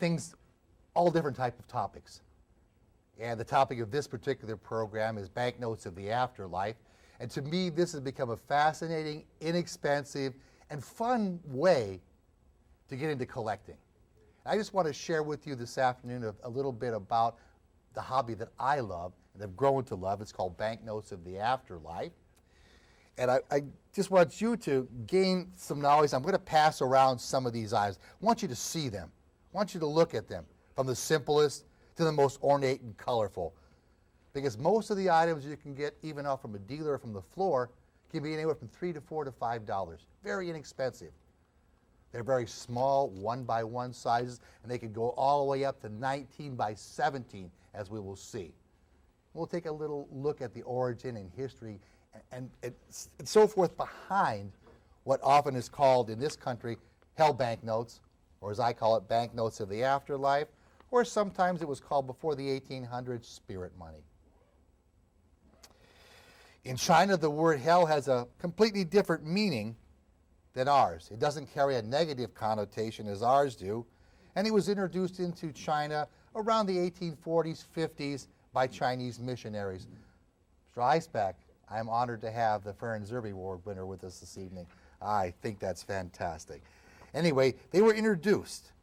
things, all different type of topics. And the topic of this particular program is Banknotes of the Afterlife. And to me, this has become a fascinating, inexpensive, and fun way to get into collecting. I just want to share with you this afternoon a little bit about the hobby that I love and have grown to love. It's called Banknotes of the Afterlife. And I just want you to gain some knowledge. I'm going to pass around some of these items. I want you to see them. I want you to look at them, from the simplest to the most ornate and colorful. Because most of the items you can get, even off from a dealer or from the floor, can be anywhere from $3 to $4 to $5. Very inexpensive. They're very small, 1x1 sizes, and they can go all the way up to 19x17, as we will see. We'll take a little look at the origin and history and so forth behind what often is called in this country hell banknotes, or as I call it, banknotes of the afterlife, or sometimes it was called before the 1800s spirit money. In China, the word hell has a completely different meaning than ours. It doesn't carry a negative connotation as ours do, and it was introduced into China around the 1840s, 50s by Chinese missionaries. Mr. Eisbeck, I'm honored to have the Fern Zerbe Award winner with us this evening. I think that's fantastic. Anyway, they were introduced.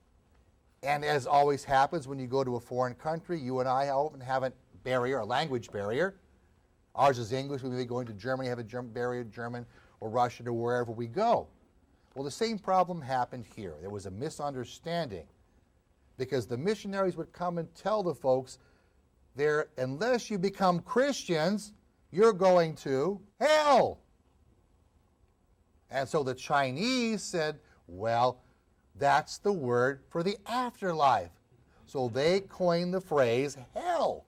And as always happens when you go to a foreign country, you and I often have a barrier, a language barrier. Ours is English. We may be going to Germany, have a barrier, German or Russian or wherever we go. Well, the same problem happened here. There was a misunderstanding because the missionaries would come and tell the folks there, unless you become Christians, you're going to hell. And so the Chinese said, well, that's the word for the afterlife. So they coined the phrase hell.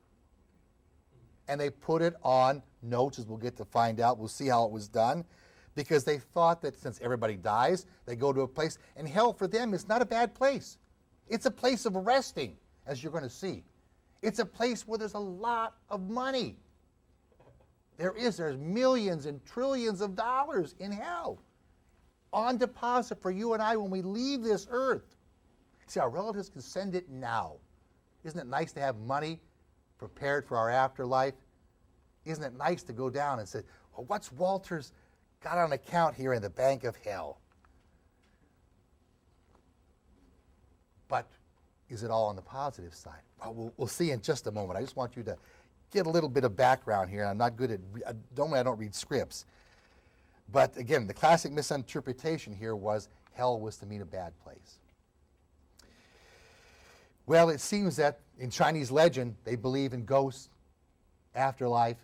And they put it on notes, as we'll get to find out. We'll see how it was done. Because they thought that since everybody dies, they go to a place. And hell for them is not a bad place. It's a place of resting, as you're going to see. It's a place where there's a lot of money. There's millions and trillions of dollars in hell on deposit for you and I when we leave this earth. See, our relatives can send it now. Isn't it nice to have money prepared for our afterlife? Isn't it nice to go down and say, well, what's Walter's got on account here in the bank of hell? But is it all on the positive side? Well, we'll see in just a moment. I just want you to get a little bit of background here. I'm not good at, normally I don't read scripts. But again, the classic misinterpretation here was hell was to mean a bad place. Well, it seems that in Chinese legend, they believe in ghosts, afterlife,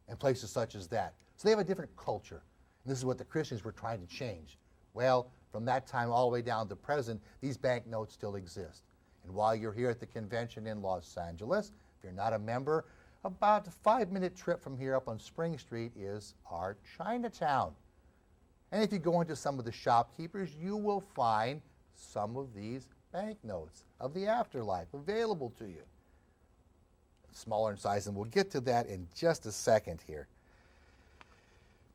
and places such as that. So they have a different culture. And this is what the Christians were trying to change. Well, from that time all the way down to present, these banknotes still exist. And while you're here at the convention in Los Angeles, if you're not a member, about a 5-minute trip from here up on Spring Street is our Chinatown. And if you go into some of the shopkeepers, you will find some of these banknotes of the afterlife available to you. Smaller in size, and we'll get to that in just a second here.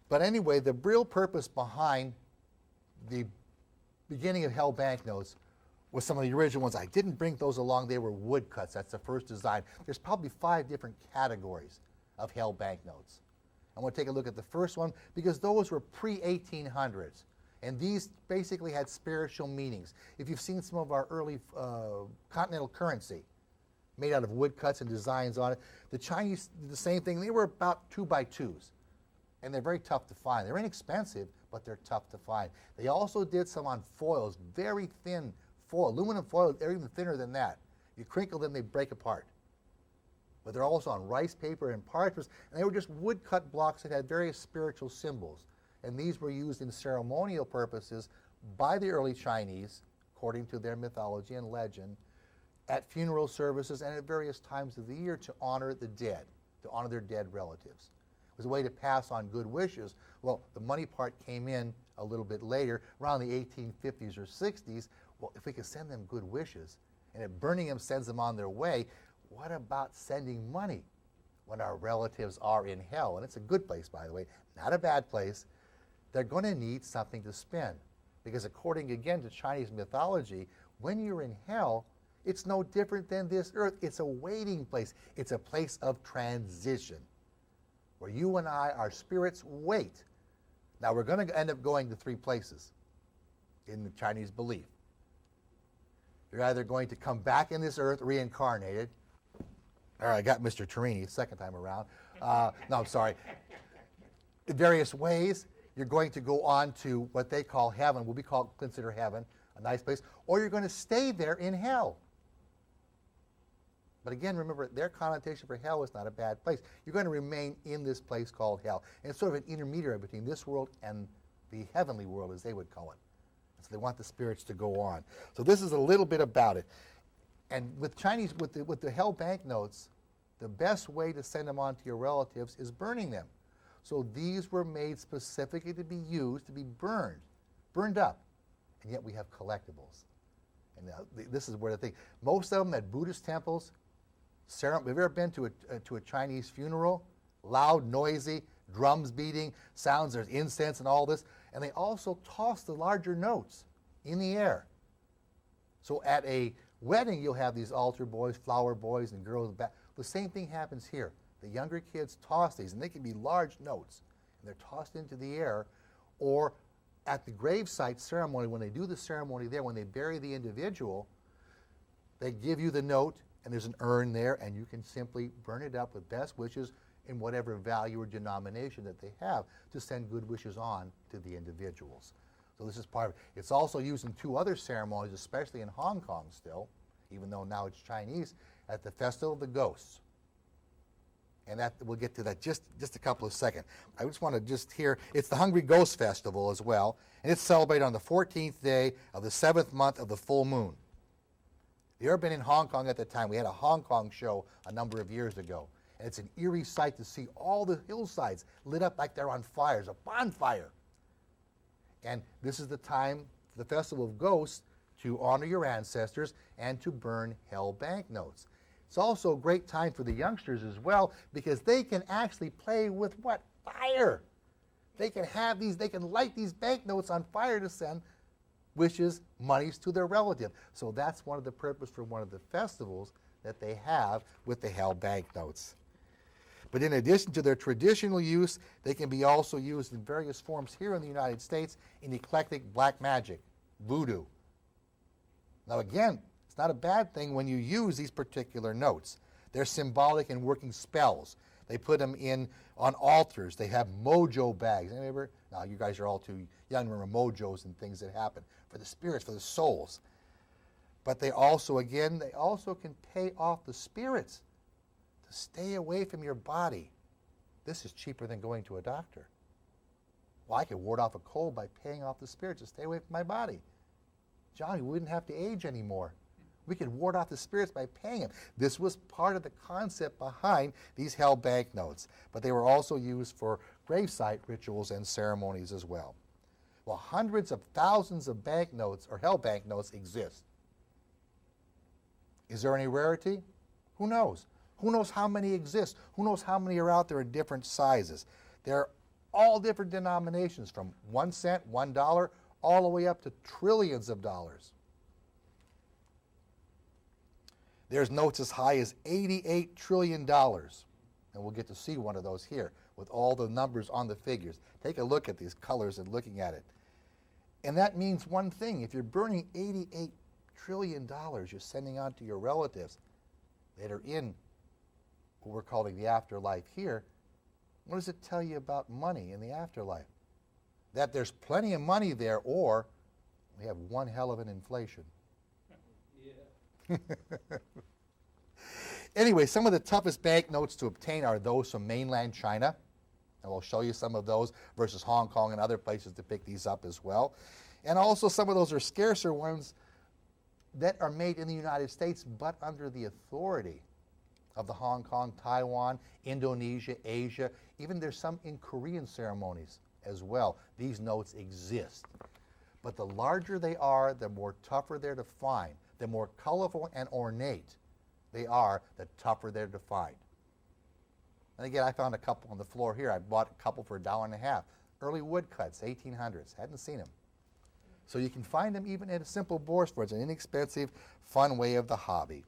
But anyway, the real purpose behind the beginning of hell banknotes was some of the original ones. I didn't bring those along. They were woodcuts. That's the first design. There's probably 5 different categories of hell banknotes. I want to take a look at the first one because those were pre-1800s. And these basically had spiritual meanings. If you've seen some of our early continental currency made out of woodcuts and designs on it, the Chinese did the same thing. They were about 2x2s. And they're very tough to find. They're inexpensive, but they're tough to find. They also did some on foils, very thin foil, aluminum foil. They're even thinner than that. You crinkle them, they break apart. But they're also on rice paper and parchment, and they were just woodcut blocks that had various spiritual symbols. And these were used in ceremonial purposes by the early Chinese, according to their mythology and legend, at funeral services and at various times of the year to honor the dead, to honor their dead relatives. It was a way to pass on good wishes. Well, the money part came in a little bit later, around the 1850s or 60s. Well, if we could send them good wishes, and if burning them sends them on their way, what about sending money when our relatives are in hell? And it's a good place, by the way, not a bad place. They're going to need something to spend. Because according, again, to Chinese mythology, when you're in hell, It's no different than this earth. It's a waiting place. It's a place of transition where you and I, our spirits, wait. Now, we're going to end up going to 3 places in the Chinese belief. You're either going to come back in this earth reincarnated. All right, I got Mr. Tarini, second time around. No, I'm sorry. In various ways, you're going to go on to what they call heaven, what we consider heaven, a nice place, or you're going to stay there in hell. But again, remember, their connotation for hell is not a bad place. You're going to remain in this place called hell. And it's sort of an intermediary between this world and the heavenly world, as they would call it. So they want the spirits to go on. So this is a little bit about it. And with Chinese, with the hell banknotes, the best way to send them on to your relatives is burning them. So these were made specifically to be used, to be burned up. And yet we have collectibles. And this is where the thing, most of them at Buddhist temples, have you ever been to a Chinese funeral? Loud, noisy, drums beating, sounds, there's incense and all this. And they also toss the larger notes in the air. So at a wedding, you'll have these altar boys, flower boys, and girls back. The same thing happens here. The younger kids toss these, and they can be large notes. And they're tossed into the air. Or at the gravesite ceremony, when they do the ceremony there, when they bury the individual, they give you the note, and there's an urn there, and you can simply burn it up with best wishes in whatever value or denomination that they have to send good wishes on to the individuals. So this is part of it. It's also used in 2 other ceremonies, especially in Hong Kong still, even though now it's Chinese, at the Festival of the Ghosts. And that we'll get to that just a couple of seconds. I just want to just hear, it's the Hungry Ghost Festival as well, and it's celebrated on the 14th day of the 7th month of the full moon. You ever been in Hong Kong at the time? We had a Hong Kong show a number of years ago. And it's an eerie sight to see all the hillsides lit up like they're on fire. It's a bonfire. And this is the time for the Festival of Ghosts to honor your ancestors and to burn hell banknotes. It's also a great time for the youngsters as well because they can actually play with what? Fire. They can have these, they can light these banknotes on fire to send wishes, monies to their relative. So that's one of the purpose for one of the festivals that they have with the hell banknotes. But in addition to their traditional use, they can be also used in various forms here in the United States in eclectic black magic, voodoo. Now again, it's not a bad thing when you use these particular notes. They're symbolic in working spells. They put them in on altars. They have mojo bags. Anybody? Now you guys are all too young to remember mojos and things that happen for the spirits, for the souls. But they also, again, they also can pay off the spirits to stay away from your body. This is cheaper than going to a doctor. Well, I could ward off a cold by paying off the spirits to stay away from my body. Johnny, we wouldn't have to age anymore. We could ward off the spirits by paying them. This was part of the concept behind these hell banknotes, but they were also used for gravesite rituals and ceremonies as well. Well, hundreds of thousands of banknotes or hell banknotes exist. Is there any rarity? Who knows? Who knows how many exist? Who knows how many are out there in different sizes? They're all different denominations from 1 cent, $1, all the way up to trillions of dollars. There's notes as high as $88 trillion. And we'll get to see one of those here with all the numbers on the figures. Take a look at these colors and looking at it. And that means one thing. If you're burning $88 trillion you're sending on to your relatives that are in what we're calling the afterlife here, what does it tell you about money in the afterlife? That there's plenty of money there, or we have one hell of an inflation. Yeah. Anyway, some of the toughest banknotes to obtain are those from mainland China. And we'll show you some of those versus Hong Kong and other places to pick these up as well. And also some of those are scarcer ones that are made in the United States but under the authority of the Hong Kong, Taiwan, Indonesia, Asia. Even there's some in Korean ceremonies as well. These notes exist. But the larger they are, the more tougher they're to find. The more colorful and ornate they are, the tougher they're to find. And again, I found a couple on the floor here. I bought a couple for $1.50. Early woodcuts, 1800s. Hadn't seen them. So you can find them even at a simple bourse store. It's an inexpensive, fun way of the hobby.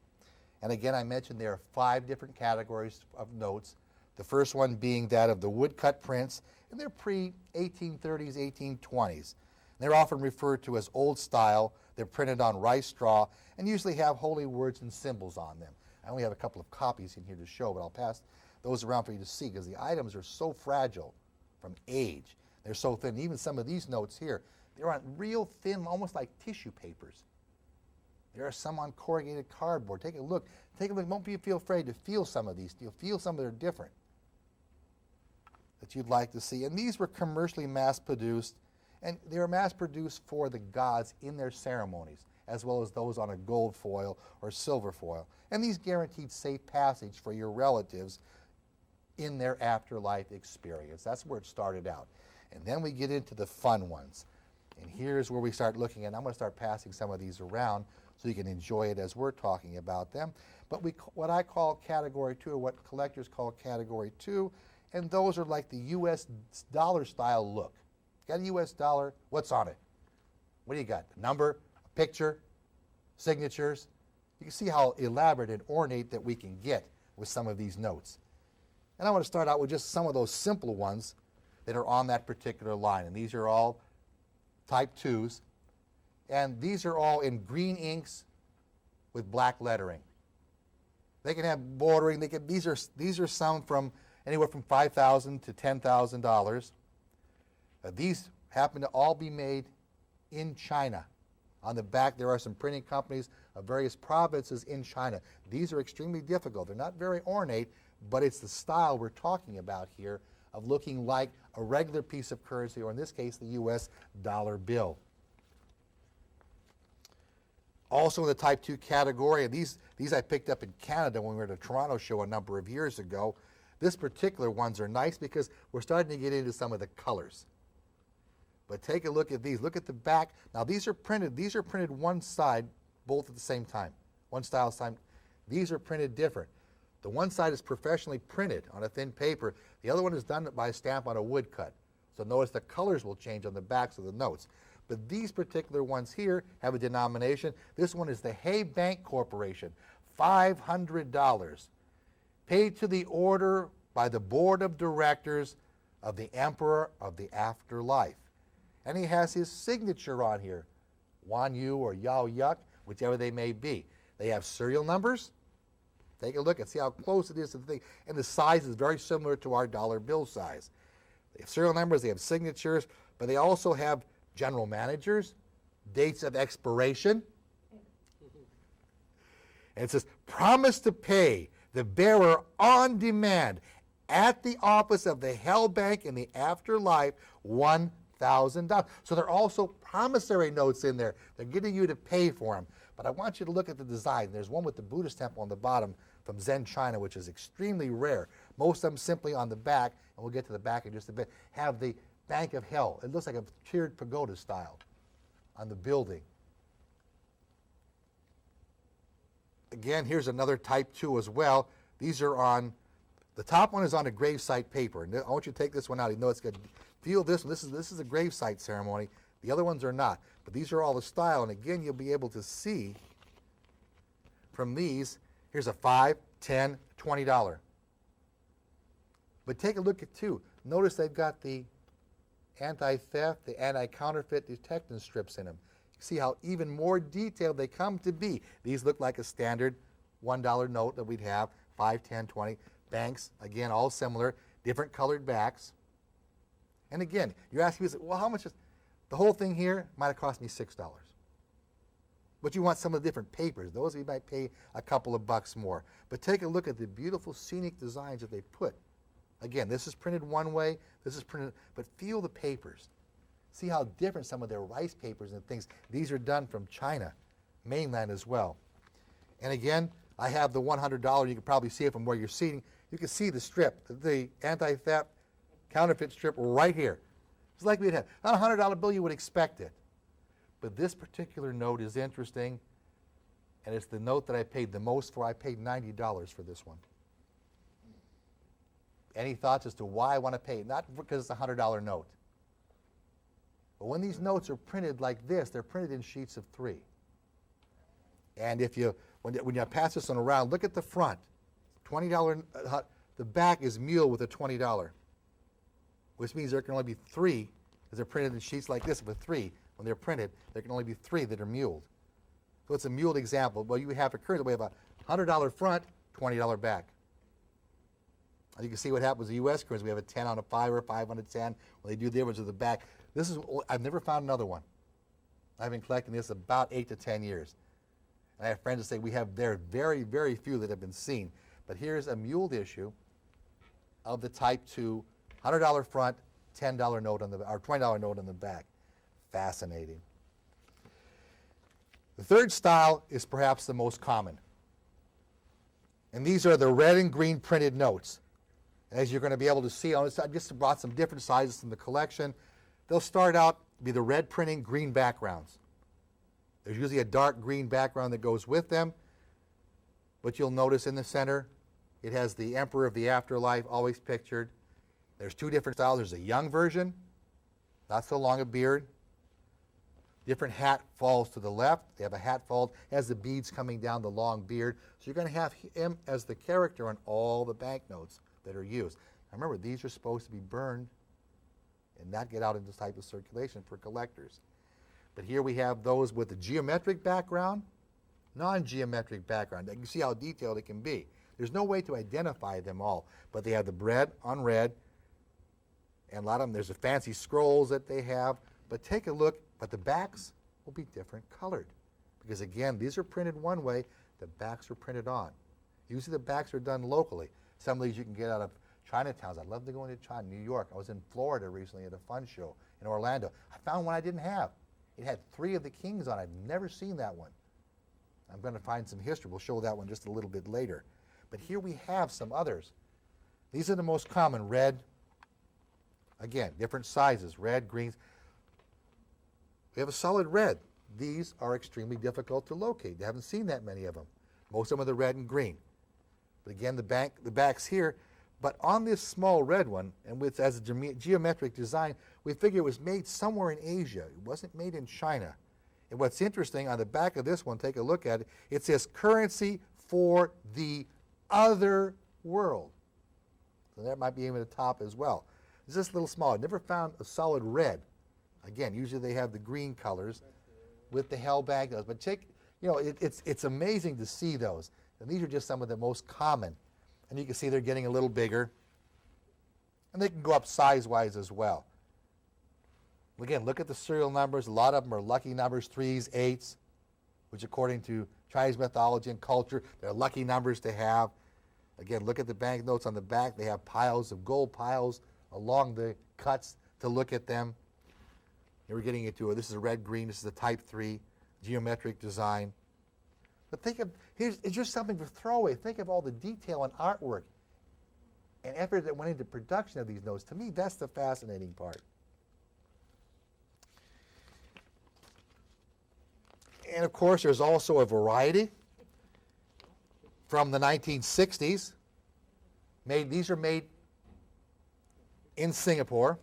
And again, I mentioned there are 5 different categories of notes. The first one being that of the woodcut prints, and they're pre-1830s, 1820s. They're often referred to as old style. They're printed on rice straw and usually have holy words and symbols on them. I only have a couple of copies in here to show, but I'll pass those around for you to see because the items are so fragile from age. They're so thin. Even some of these notes here, they're on real thin, almost like tissue papers. There are some on corrugated cardboard. Take a look. Take a look. Don't feel afraid to feel some of these. You'll feel some that are different that you'd like to see. And these were commercially mass-produced, and they were mass-produced for the gods in their ceremonies, as well as those on a gold foil or silver foil. And these guaranteed safe passage for your relatives in their afterlife experience. That's where it started out. And then we get into the fun ones. And here's where we start looking at, I'm going to start passing some of these around so you can enjoy it as we're talking about them. But what I call category 2, or what collectors call category 2, and those are like the U.S. dollar style look. Got a U.S. dollar, what's on it? What do you got? A number, a picture, signatures. You can see how elaborate and ornate that we can get with some of these notes. And I want to start out with just some of those simple ones that are on that particular line. And these are all type 2s. And these are all in green inks with black lettering. They can have bordering. These are some from anywhere from $5,000 to $10,000. These happen to all be made in China. On the back, there are some printing companies of various provinces in China. These are extremely difficult. They're not very ornate, but it's the style we're talking about here of looking like a regular piece of currency, or in this case, the U.S. dollar bill. Also in the type 2 category, and these I picked up in Canada when we were at a Toronto show a number of years ago. This particular ones are nice because we're starting to get into some of the colors. But take a look at these. Look at the back. Now these are printed one side, both at the same time. One style time. These are printed different. The one side is professionally printed on a thin paper. The other one is done by a stamp on a woodcut. So notice the colors will change on the backs of the notes. But these particular ones here have a denomination. This one is the Hay Bank Corporation, $500. Paid to the order by the board of directors of the Emperor of the Afterlife. And he has his signature on here, Wan Yu or Yao Yuk, whichever they may be. They have serial numbers. Take a look and see how close it is to the thing. And the size is very similar to our dollar bill size. They have serial numbers, they have signatures, but they also have general managers, dates of expiration. And it says, promise to pay the bearer on demand at the office of the Hell Bank in the Afterlife $1,000. So there are also promissory notes in there. They're getting you to pay for them. But I want you to look at the design. There's one with the Buddhist temple on the bottom from Zen, China, which is extremely rare. Most of them simply on the back, and we'll get to the back in just a bit, have the Bank of Hell. It looks like a tiered pagoda style on the building. Again, here's another type 2 as well. These are on, the top one is on a gravesite paper. And I want you to take this one out. You know it's good. Feel this one. This is a gravesite ceremony. The other ones are not. But these are all the style. And again, you'll be able to see from these, here's a $5, $10, $20. But take a look at 2. Notice they've got the anti-theft, the anti-counterfeit detection strips in them. See how even more detailed they come to be. These look like a standard $1 note that we'd have, 5, 10, 20. Banks, again, all similar, different colored backs. And again, you're asking me, well, how much is, the whole thing here might have cost me $6. But you want some of the different papers. Those you might pay a couple of bucks more. But take a look at the beautiful scenic designs that they put. Again, this is printed one way, this is printed, but feel the papers. See how different some of their rice papers and things. These are done from China, mainland as well. And again, I have the $100. You can probably see it from where you're seating. You can see the strip, the anti-theft counterfeit strip right here. It's like we'd have. On a $100 bill, you would expect it. But this particular note is interesting, and it's the note that I paid the most for. I paid $90 for this one. Any thoughts as to why I want to pay it? Not because it's a $100 note. But when these notes are printed like this, they're printed in sheets of 3. And if you, when you pass this one around, look at the front. $20, the back is mule with a $20, which means there can only be 3, because they're printed in sheets like this with 3. When they're printed, there can only be 3 that are muled. So it's a muled example. Well, you have a currently we have a $100 front, $20 back. And you can see what happens with the U.S. currency. We have a 10 on a 5 or 5 on a 10. When they do the image of the back, this is, I've never found another one. I've been collecting this about 8 to 10 years. And I have friends that say we have there very, very few that have been seen. But here's a muled issue of the Type 2, $100 front, $10 note on the, or $20 note on the back. Fascinating. The third style is perhaps the most common. And these are the red and green printed notes. As you're going to be able to see on this, I just brought some different sizes from the collection. They'll start out be the red printing, green backgrounds. There's usually a dark green background that goes with them. But you'll notice in the center, it has the Emperor of the Afterlife always pictured. There's 2 different styles. There's a young version, not so long a beard. Different hat falls to the left. They have a hat fold, has the beads coming down the long beard. So you're going to have him as the character on all the banknotes that are used. Now remember, these are supposed to be burned and not get out into this type of circulation for collectors. But here we have those with the geometric background, non-geometric background. You can see how detailed it can be. There's no way to identify them all, but they have the red on red, and a lot of them, there's the fancy scrolls that they have. But take a look, but the backs will be different colored. Because again, these are printed one way, the backs are printed on. Usually the backs are done locally. Some of these you can get out of Chinatowns. I'd love to go into China, New York. I was in Florida recently at a fun show in Orlando. I found one I didn't have. It had 3 of the kings on it. I've never seen that one. I'm going to find some history. We'll show that one just a little bit later. But here we have some others. These are the most common, red. Again, different sizes, red, greens. We have a solid red. These are extremely difficult to locate. You haven't seen that many of them. Most of them are the red and green. But again, the back's here. But on this small red one, and with as a geometric design, we figure it was made somewhere in Asia. It wasn't made in China. And what's interesting, on the back of this one, take a look at it, it says currency for the other world. So that might be even at the top as well. It's just a little small. I never found a solid red. Again, usually they have the green colors with the hell banknotes. But take, you know, it's amazing to see those. And these are just some of the most common. And you can see they're getting a little bigger. And they can go up size-wise as well. Again, look at the serial numbers. A lot of them are lucky numbers, 3s, 8s, which according to Chinese mythology and culture, they're lucky numbers to have. Again, look at the banknotes on the back. They have piles of gold piles along the cuts to look at them. Here we're getting into it. This is a red-green. This is a Type 3 geometric design. But think of, it's just something for throwaway. Think of all the detail and artwork and effort that went into production of these notes. To me, that's the fascinating part. And of course, there's also a variety from the 1960s. These are made in Singapore.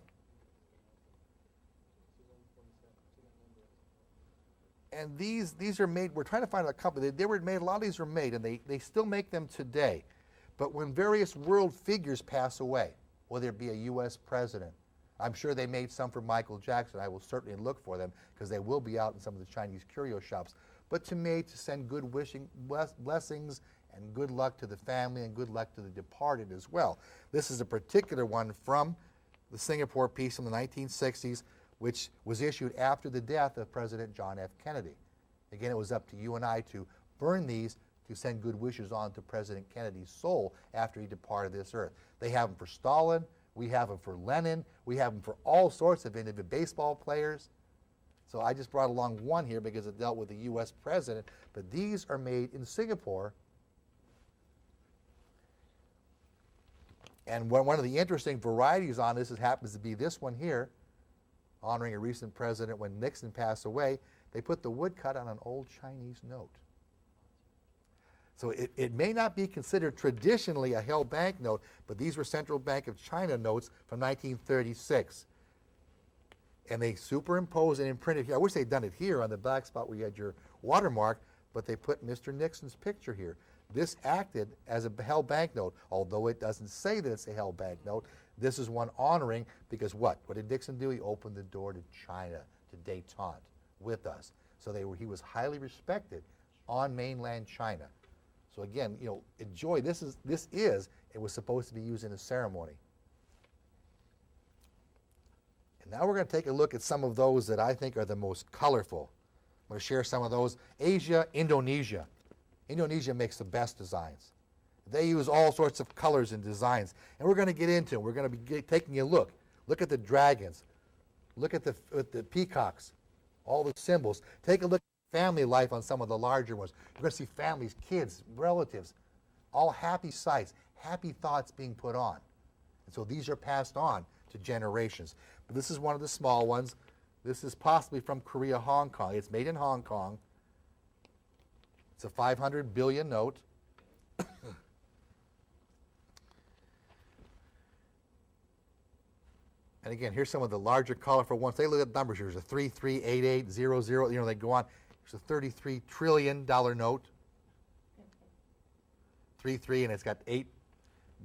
And these are made, we're trying to find a company. They were made, a lot of these were made, and they still make them today. But when various world figures pass away, whether it be a U.S. president, I'm sure they made some for Michael Jackson. I will certainly look for them because they will be out in some of the Chinese curio shops. But to send good blessings and good luck to the family and good luck to the departed as well. This is a particular one from the Singapore piece in the 1960s, which was issued after the death of President John F. Kennedy. Again, it was up to you and I to burn these to send good wishes on to President Kennedy's soul after he departed this earth. They have them for Stalin. We have them for Lenin. We have them for all sorts of individual baseball players. So I just brought along one here because it dealt with the U.S. president. But these are made in Singapore. And one of the interesting varieties on this happens to be this one here, honoring a recent president when Nixon passed away. They put the woodcut on an old Chinese note. So it may not be considered traditionally a held banknote, but these were Central Bank of China notes from 1936. And they superimpose and imprinted here. I wish they'd done it here on the back spot where you had your watermark, but they put Mr. Nixon's picture here. This acted as a held banknote, although it doesn't say that it's a held banknote. This is one honoring, because what? What did Nixon do? He opened the door to China, to détente with us. So he was highly respected on mainland China. So again, you know, enjoy. It was supposed to be used in a ceremony. And now we're going to take a look at some of those that I think are the most colorful. I'm going to share some of those. Asia, Indonesia. Indonesia makes the best designs. They use all sorts of colors and designs. And we're going to get into them. We're going to be taking a look. Look at the dragons. Look at the peacocks. All the symbols. Take a look at family life on some of the larger ones. You're going to see families, kids, relatives, all happy sights, happy thoughts being put on. And so these are passed on to generations. But this is one of the small ones. This is possibly from Korea, Hong Kong. It's made in Hong Kong. It's a 500 billion note. And again, here's some of the larger colorful ones. They look at the numbers here. There's a 338800. You know, they go on. There's a $33 trillion note. 33, and it's got 8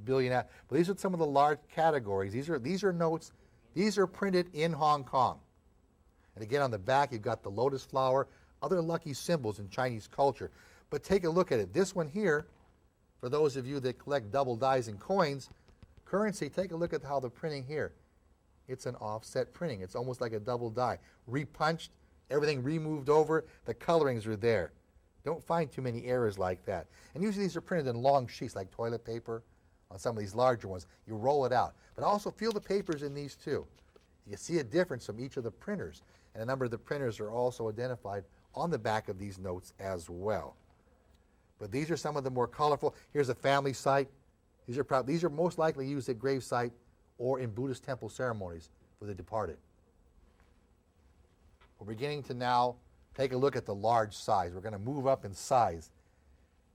billion. But these are some of the large categories. These are notes. These are printed in Hong Kong. And again, on the back, you've got the lotus flower, other lucky symbols in Chinese culture. But take a look at it. This one here, for those of you that collect double dies and coins, currency, take a look at how the printing here. It's an offset printing. It's almost like a double die. Repunched, everything removed over, the colorings are there. Don't find too many errors like that. And usually these are printed in long sheets like toilet paper. On some of these larger ones, you roll it out. But also feel the papers in these too. You see a difference from each of the printers. And a number of the printers are also identified on the back of these notes as well. But these are some of the more colorful. Here's a family site. These are most likely used at gravesite or in Buddhist temple ceremonies for the departed. We're beginning to now take a look at the large size. We're going to move up in size.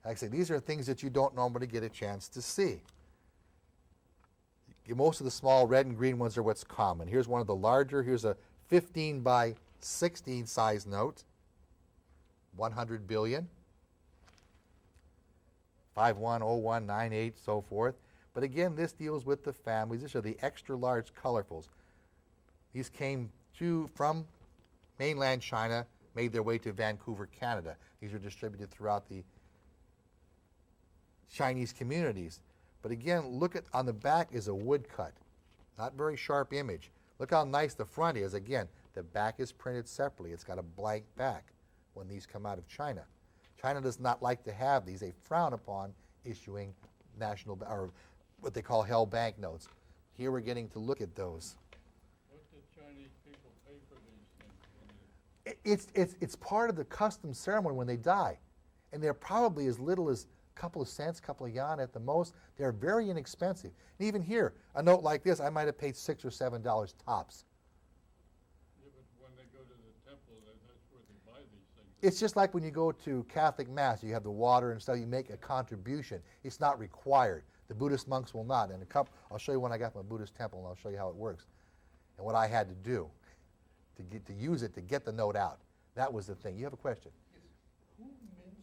Like I say, these are things that you don't normally get a chance to see. Most of the small red and green ones are what's common. Here's one of the larger. Here's a 15 by 16 size note. 100 billion. 510198, so forth. But again, this deals with the families. These are the extra large colorfuls. These came from mainland China, made their way to Vancouver, Canada. These are distributed throughout the Chinese communities. But again, look at on the back is a woodcut. Not very sharp image. Look how nice the front is. Again, the back is printed separately. It's got a blank back when these come out of China. China does not like to have these. They frown upon issuing national or what they call held banknotes. Here we're getting to look at those. What did Chinese people pay for these things? It's part of the custom ceremony when they die. And they're probably as little as a couple of cents, couple of yuan at the most. They're very inexpensive. And even here, a note like this, I might have paid $6 or $7 tops. Yeah, but when they go to the temple, that's where they buy these things. It's just like when you go to Catholic Mass, you have the water and stuff, you make a contribution. It's not required. The Buddhist monks will not. And I'll show you when I got my Buddhist temple, and I'll show you how it works and what I had to do to use it to get the note out. That was the thing. You have a question? Yes. Who mints these?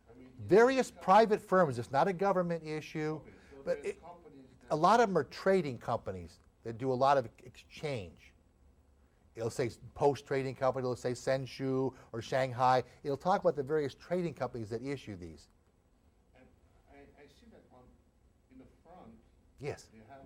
I mean, Various private firms. It's not a government issue. okay, so But there's companies that a lot of them are trading companies that do a lot of exchange. It'll say Post Trading Company, it'll say Senshu or Shanghai. It'll talk about the various trading companies that issue these. and I see that in the front Yes. they have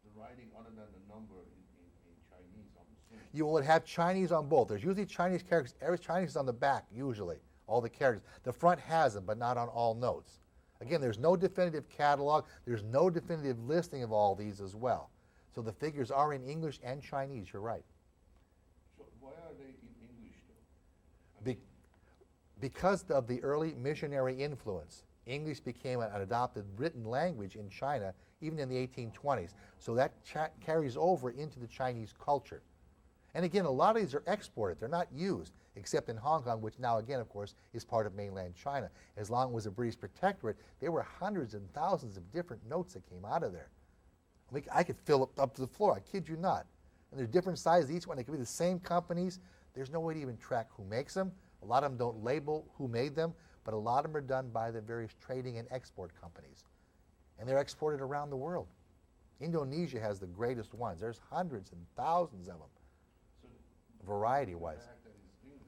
the writing other than the number in Chinese, I'm assuming. You will have Chinese on both. There's usually Chinese characters. Every Chinese is on the back, usually, all the characters. The front has them, but not on all notes. Again, there's no definitive catalog. There's no definitive listing of all these as well. So the figures are in English and Chinese, you're right. So why are they in English though? Because of the early missionary influence, English became an adopted written language in China, even in the 1820s. So that carries over into the Chinese culture. And again, a lot of these are exported. They're not used, except in Hong Kong, which now, again, of course, is part of mainland China. As long as it was a British protectorate, there were hundreds and thousands of different notes that came out of there. I could fill it up to the floor. I kid you not. And they're different sizes each one. They could be the same companies. There's no way to even track who makes them. A lot of them don't label who made them, but a lot of them are done by the various trading and export companies. And they're exported around the world. Indonesia has the greatest ones. There's hundreds and thousands of them, So variety-wise. the fact that it's English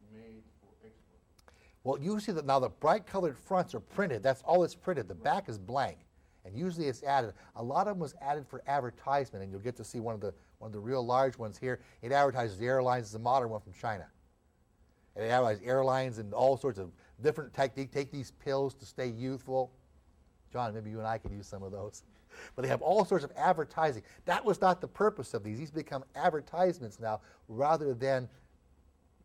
is made for export. Well, usually now the bright colored fronts are printed. That's all it's printed. The back is blank. And usually it's added. A lot of them was added for advertisement, and you'll get to see one of the real large ones here. It advertises the airlines. It's a modern one from China. And it advertises airlines and all sorts of different techniques. Take these pills to stay youthful. John, maybe you and I could use some of those. But they have all sorts of advertising. That was not the purpose of these. These become advertisements now rather than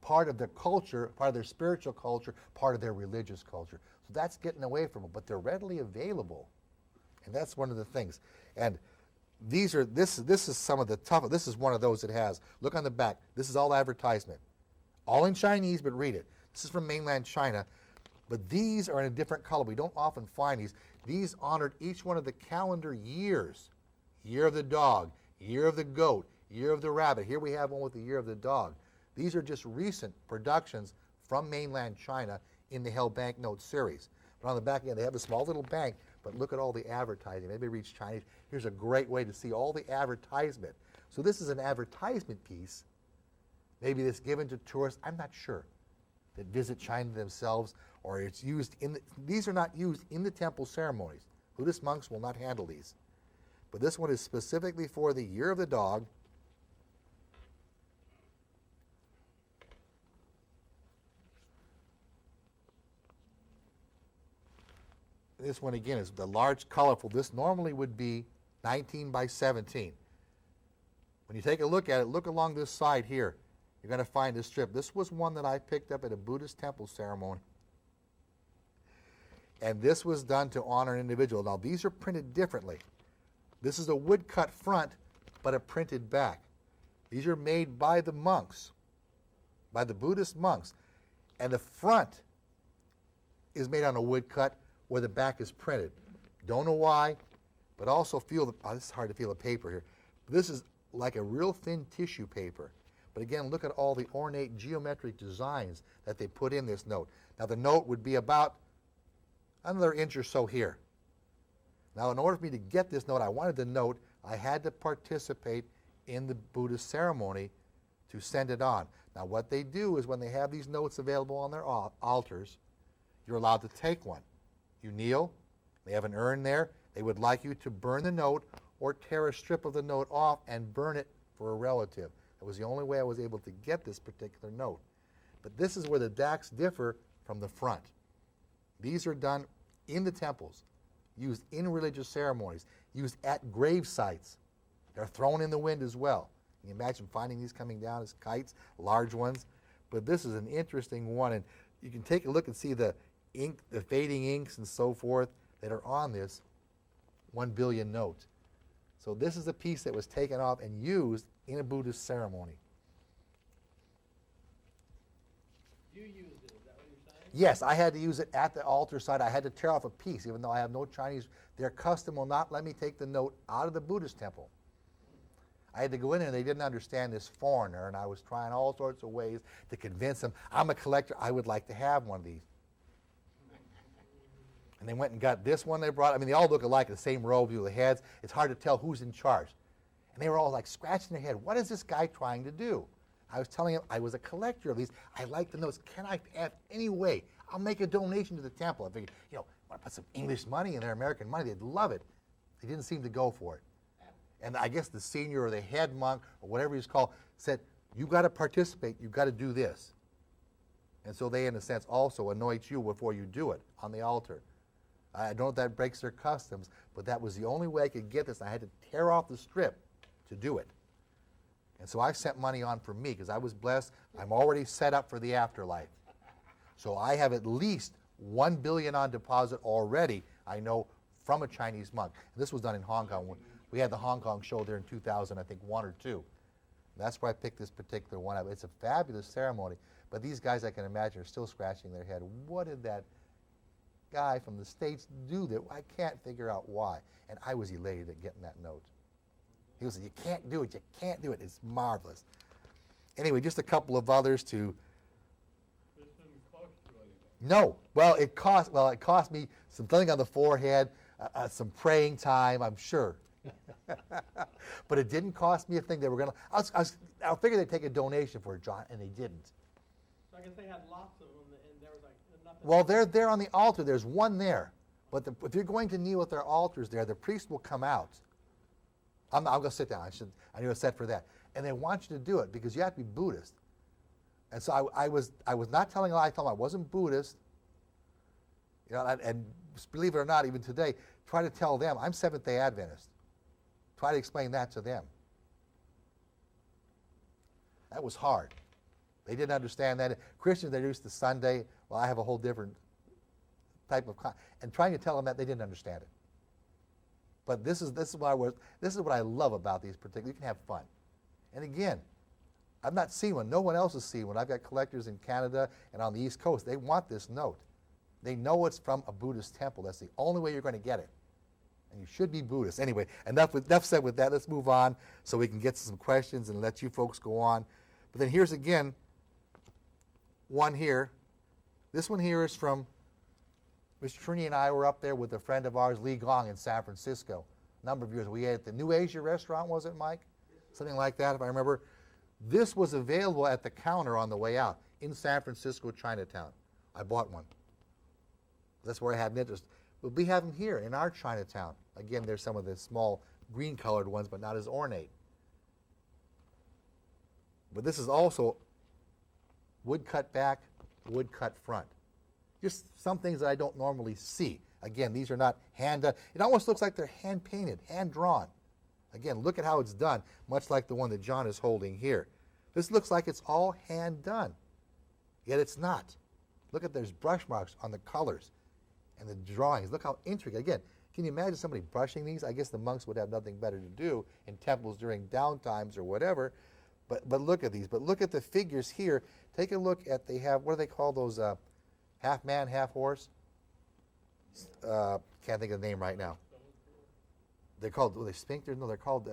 part of their culture, part of their spiritual culture, part of their religious culture. So that's getting away from them, but they're readily available. And that's one of the things. And these are this is some of the toughest. This is one of those that has. Look on the back. This is all advertisement. All in Chinese, but read it. This is from mainland China. But these are in a different color. We don't often find these. These honored each one of the calendar years. Year of the dog, year of the goat, year of the rabbit. Here we have one with the year of the dog. These are just recent productions from mainland China in the Hell Banknote series. But on the back end, they have a small little bank, but look at all the advertising. Maybe reach Chinese. Here's a great way to see all the advertisement. So this is an advertisement piece. Maybe it's given to tourists, I'm not sure, that visit China themselves, or it's used in these are not used in the temple ceremonies. Buddhist monks will not handle these. But this one is specifically for the year of the dog. This one again is the large colorful. This normally would be 19 by 17. When you take a look at it, look along this side here. You're going to find this strip. This was one that I picked up at a Buddhist temple ceremony. And this was done to honor an individual. Now these are printed differently. This is a woodcut front, but a printed back. These are made by the monks, by the Buddhist monks. And the front is made on a woodcut where the back is printed. Don't know why, but also feel the, this is hard to feel the paper here. This is like a real thin tissue paper. But again, look at all the ornate geometric designs that they put in this note. Now the note would be about another inch or so here. Now in order for me to get this note, I wanted the note, I had to participate in the Buddhist ceremony to send it on. Now what they do is when they have these notes available on their altars, you're allowed to take one. You kneel, they have an urn there, they would like you to burn the note or tear a strip of the note off and burn it for a relative. That was the only way I was able to get this particular note. But this is where the dacks differ from the front. These are done in the temples, used in religious ceremonies, used at grave sites. They're thrown in the wind as well. Can you imagine finding these coming down as kites, large ones? But this is an interesting one, and you can take a look and see the ink, the fading inks and so forth that are on this 1 billion note. So this is a piece that was taken off and used in a Buddhist ceremony. You used it, is that what you're saying? Yes, I had to use it at the altar site. I had to tear off a piece, even though I have no Chinese. Their custom will not let me take the note out of the Buddhist temple. I had to go in there, and they didn't understand this foreigner, and I was trying all sorts of ways to convince them, I'm a collector, I would like to have one of these. And they went and got this one they brought. I mean, they all look alike, the same robes with the heads. It's hard to tell who's in charge. And they were all like scratching their head. What is this guy trying to do? I was telling him I was a collector of these. I like the notes. Can I have any way? I'll make a donation to the temple. I figured, you know, want to put some English money in their American money. They'd love it. They didn't seem to go for it. And I guess the senior or the head monk or whatever he's called said, you got to participate. You've got to do this. And so they, in a sense, also anoint you before you do it on the altar. I don't know if that breaks their customs, but that was the only way I could get this. I had to tear off the strip to do it. And so I sent money on for me because I was blessed. I'm already set up for the afterlife. So I have at least 1 billion on deposit already, I know, from a Chinese monk. And this was done in Hong Kong. We had the Hong Kong show there in 2000, I think 1 or 2. That's where I picked this particular one up. It's a fabulous ceremony, but these guys, I can imagine, are still scratching their head. What did that guy from the States do that? I can't figure out why. And I was elated at getting that note. He was, you can't do it, you can't do it. It's marvelous. Anyway, just a couple of others to. This didn't cost you anything. No, well, it cost me some filling on the forehead, some praying time, I'm sure. But it didn't cost me a thing. They were gonna. I figured they'd take a donation for it, John, and they didn't. So I guess they had lots of them, and there was like nothing. Well, they're there on the altar. There's one there. But if you're going to kneel at their altars there, the priest will come out. I'll go sit down. I knew a set for that. And they want you to do it because you have to be Buddhist. And so I was not telling a lie. I told them I wasn't Buddhist. You know, and believe it or not, even today, try to tell them I'm Seventh-day Adventist. Try to explain that to them. That was hard. They didn't understand that. Christians, they're used to Sunday. Well, I have a whole different type of, and trying to tell them that they didn't understand it. But this is what I love about these particular. You can have fun. And again, I've not seen one. No one else has seen one. I've got collectors in Canada and on the East Coast. They want this note. They know it's from a Buddhist temple. That's the only way you're going to get it. And you should be Buddhist. Anyway, enough said with that. Let's move on so we can get to some questions and let you folks go on. But then here's again one here. This one here is from Mr. Trini and I were up there with a friend of ours, Lee Gong, in San Francisco. A number of years. We ate at the New Asia restaurant, was it, Mike? Something like that, if I remember. This was available at the counter on the way out in San Francisco, Chinatown. I bought one. That's where I had an interest. We have them here in our Chinatown. Again, there's some of the small green-colored ones, but not as ornate. But this is also wood-cut back, wood-cut front. Just some things that I don't normally see. Again, these are not hand-done. It almost looks like they're hand-painted, hand-drawn. Again, look at how it's done, much like the one that John is holding here. This looks like it's all hand-done, yet it's not. Look at there's brush marks on the colors and the drawings. Look how intricate. Again, can you imagine somebody brushing these? I guess the monks would have nothing better to do in temples during downtimes or whatever. But look at these. But look at the figures here. Take a look at, they have, what do they call those, half man, half horse? Can't think of the name right now. They're called, were they sphincters? No, they're called,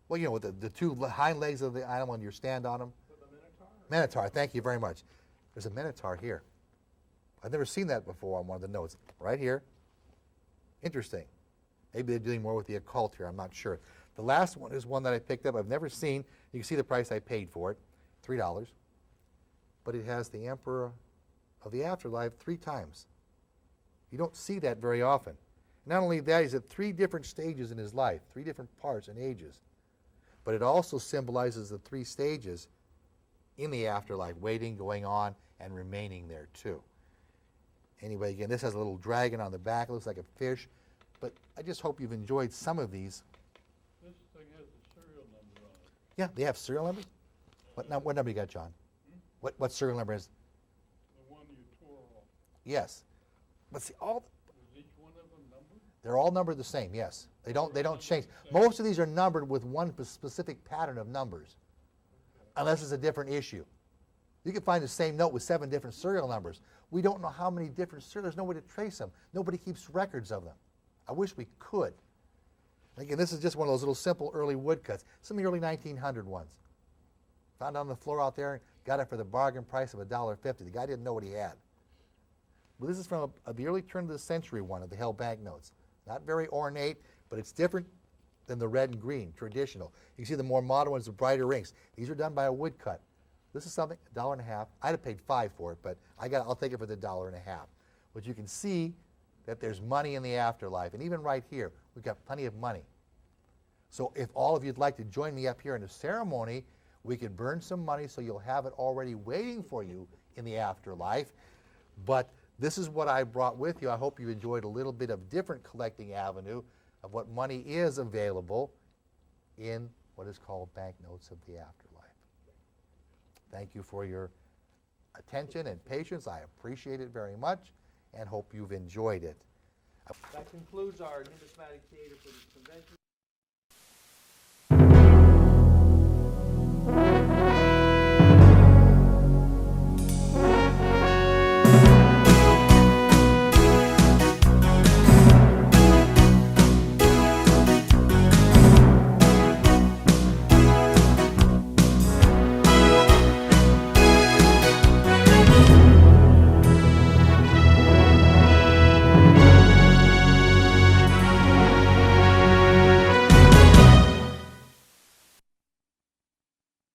well, you know, with the two hind legs of the animal and you stand on them. The Minotaur? Minotaur, thank you very much. There's a Minotaur here. I've never seen that before on one of the notes. Right here. Interesting. Maybe they're dealing more with the occult here, I'm not sure. The last one is one that I picked up. I've never seen. You can see the price I paid for it, $3. But it has the Emperor of the Afterlife 3 times. You don't see that very often. Not only that, he's at 3 different stages in his life, 3 different parts and ages. But it also symbolizes the 3 stages in the afterlife, waiting, going on, and remaining there too. Anyway, again, this has a little dragon on the back. It looks like a fish. But I just hope you've enjoyed some of these. This thing has a serial number on it. Yeah, they have serial numbers? What number you got, John? What serial number is? The one you tore off. Yes. But see, Was each one of them numbered? they're all numbered the same, yes. They don't change. Most of these are numbered with one specific pattern of numbers, unless it's a different issue. You can find the same note with 7 different serial numbers. We don't know how many different serial. There's no way to trace them. Nobody keeps records of them. I wish we could. Again, this is just one of those little simple early woodcuts. Some of the early 1900 ones. Found on the floor out there, got it for the bargain price of $1.50. The guy didn't know what he had. Well, this is from the early turn of the century one of the Hell banknotes. Not very ornate, but it's different than the red and green, traditional. You can see the more modern ones with brighter rings. These are done by a woodcut. This is something, $1.50. I'd have paid $5 for it, but I'll take it for the $1.50. But you can see that there's money in the afterlife. And even right here, we've got plenty of money. So if all of you'd like to join me up here in the ceremony, we could burn some money so you'll have it already waiting for you in the afterlife. But this is what I brought with you. I hope you enjoyed a little bit of different collecting avenue of what money is available in what is called Banknotes of the Afterlife. Thank you for your attention and patience. I appreciate it very much and hope you've enjoyed it. That concludes our numismatic theater for this convention.